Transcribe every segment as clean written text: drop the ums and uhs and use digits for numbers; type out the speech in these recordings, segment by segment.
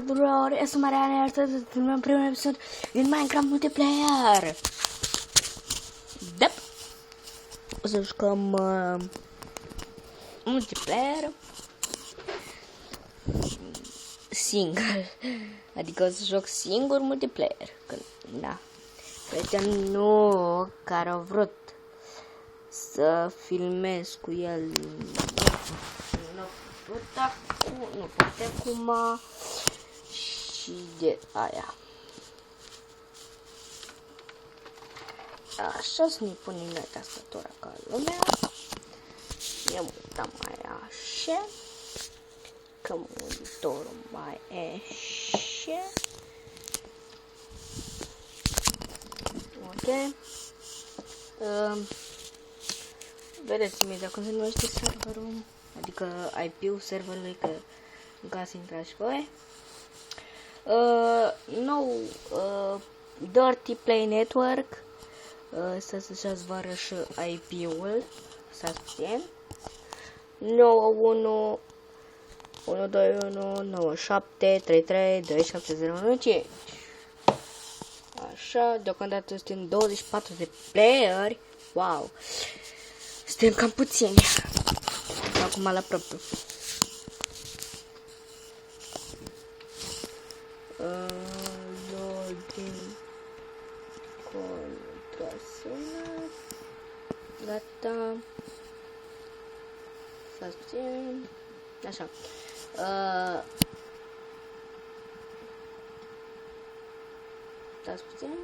tuturor, eu sunt Mariana, iar astăzi filmăm primul episod din Minecraft Multiplayer. Da. O să jucăm multiplayer single. Adică o să joc singur multiplayer. Da. Prietenul care a vrut să filmez cu el nu poate acum și de aia. Așa să ne punem noi tastatura ca lumea. Ia mutăm mai așa. Că monitorul mai așa. Ok. Vedeți imediat cum se numește serverul. Adică IP-ul serverului, că în caz să intrați și voi. Nou Dirty Play Network. Să să-și vă arăt și IP-ul. Să puțin. 91 121 97 33 2705. Așa, deocamdată suntem 24 de playeri. Wow. Suntem cam puțini. Acum la propriu. Login contraseamă. Gata. Stați puțin. Așa. Stați puțin.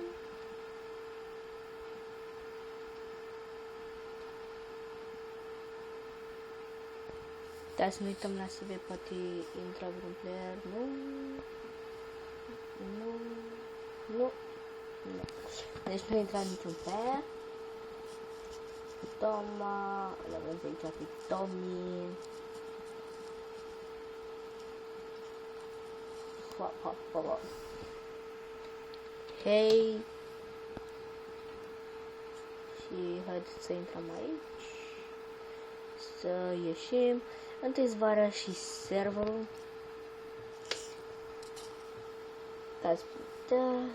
Da, să ne uităm la CV, poate intra vreun player. Nu. Deci nu intra niciun player. Toma, îl avem pe aici pe Tommy. Hei. Și haideți să intrăm aici. Să ieșim. Întâi îți va arăta și serverul.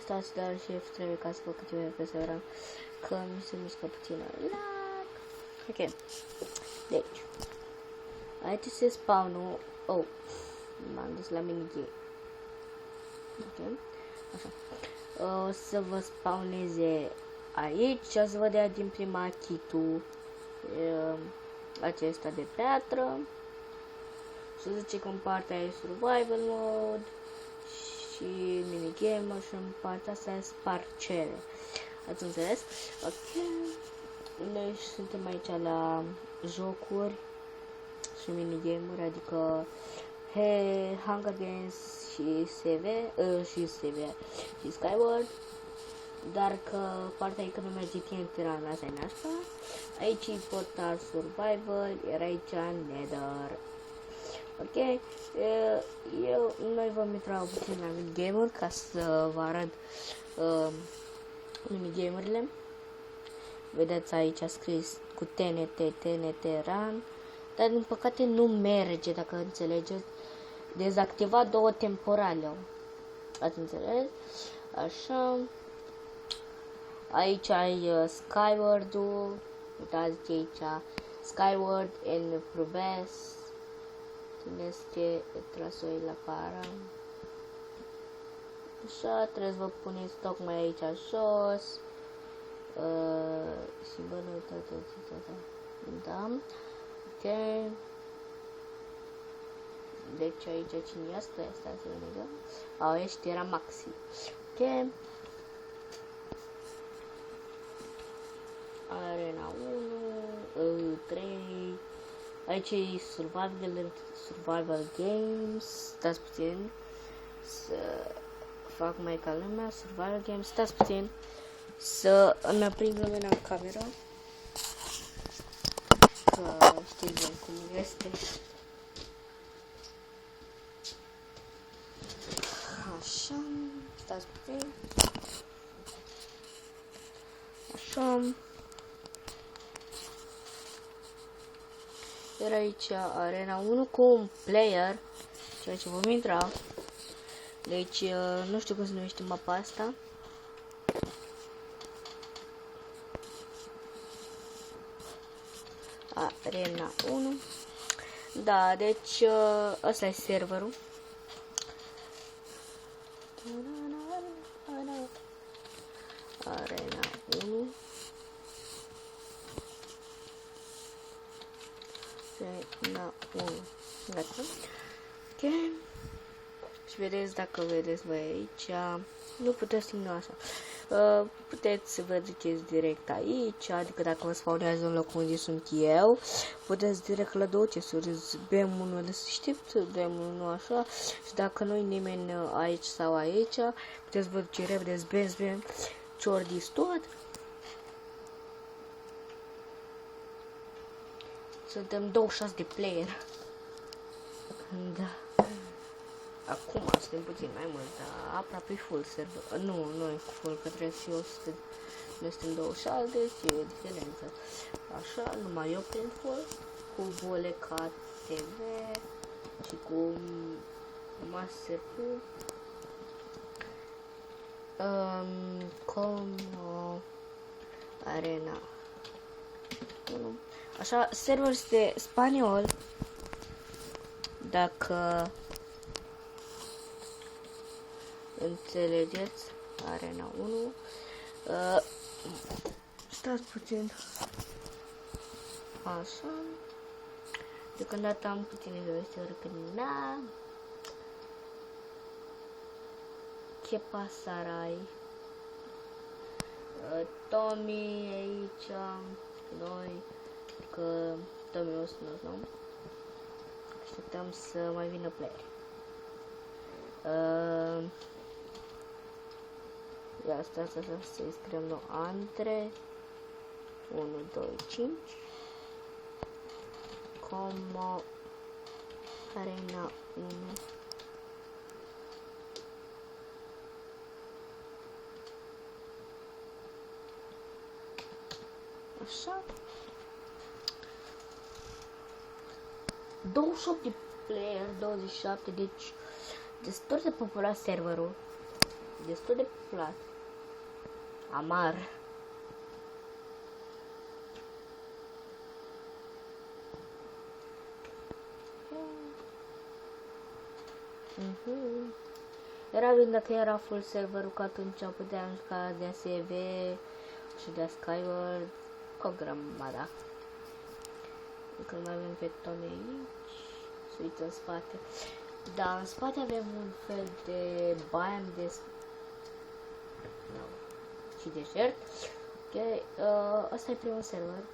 Stați doar și F3 ca să văd câte ori pe server, că mi se mișcă puțin lag. Ok. Deci aici se spawnul. Oh, m-am dus la minigame. Ok. Așa. O să vă spawneze aici și o să vă dea din prima kit-ul acesta de piatră. Și zice că în partea e survival mode și minigame și în partea asta e parcele. Ați înțeles? Ok. Noi suntem aici la jocuri și minigame-uri, adică Hunger Games și și Skyward. Dar că partea e că nu merge Tiran, asta e nașpa. Aici e portal survival, iar aici nether. Ok, noi vom intra puțin la minigame-uri ca să vă arăt minigame-urile. Vedeți aici a scris cu TNT run, dar din păcate nu merge, dacă înțelegeți. Dezactivat 2 temporale. Ați înțeles? Așa. Aici ai Skyward-ul. Uitați aici Skyward and Progress. Țineți ce trasoi la para. Așa, trebuie să vă puneți tocmai aici jos. Și bă, nu uitați. Da. Ok. Deci aici cine e asta? Asta să vedem. Au, ești era Maxi. Ok. Arena 1, 3. Aici e survival games. Stați puțin să fac mai ca lumea. Survival games. Stați puțin să îmi aprind lumea în camera, că știți bine cum este. Așa. Stați puțin. Așa. Era aici Arena 1 cu un player, ceea ce vom intra. Deci, nu știu cum se numește mapa asta. Arena 1. Da, deci ăsta e serverul. Arena 1. Arena 1. Gata. Ok. Și vedeți, dacă vedeți voi aici, nu puteți ignora așa. Puteți să vă duceți direct aici, adică dacă vă spawnează în locul unde sunt eu, puteți direct la două chesturi, BM1 deștept, BM1 așa, și dacă nu-i nimeni aici sau aici, puteți vă duce repede, zbem, ciordis tot. Suntem 26 de player. Da. Acum suntem puțin mai mult, dar aproape full server. Nu e full, că trebuie să fie 100. Noi suntem 26, deci e o diferență. Așa, numai eu prind full, cu Voleca TV și cu Masterpu. Arena. Așa, server este spaniol. Dacă înțelegeți, Arena 1. Stați puțin. Așa. Deocamdată am puține vestiuri că na. Ce pasarai? Tommy aici. Noi. Că Tommy o să nu. Așteptăm să mai vină player. Ia stați să-i scriem nou Andre 1, 2, 5 Como Arena 1. Așa. 28 de player, 27, deci destul de popular serverul. Destul de popular. Amar. Era bine dacă era full serverul, că atunci puteam juca de ASV și de Skyward cu grămada. Încă mai avem pe Tommy aici. Să uite în spate. Da, în spate avem un fel de biome de și desert. Ok, ăsta e primul server.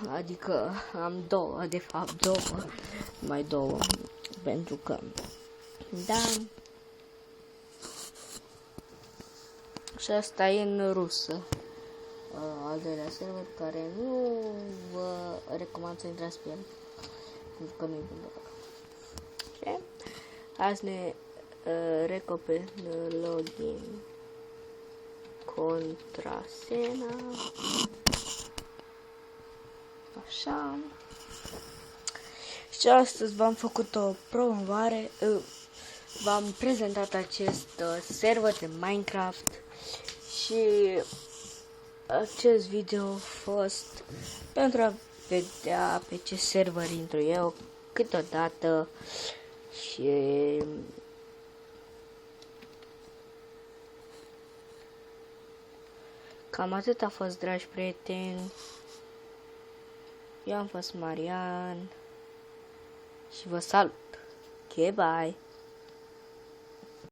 Adică am două, de fapt două, mai două, pentru că da. Și asta e în rusă. Al doilea server care nu vă recomand să intrați pe el, pentru că nu-i bun deloc. Ok? Hai să ne recopilăm login, contrasena, așa. Și astăzi v-am făcut o promovare, v-am prezentat acest server de Minecraft și acest video a fost pentru a vedea pe ce server intru eu câteodată și cam atât a fost, dragi prieteni. Eu am fost Marian și vă salut. Ok, bye!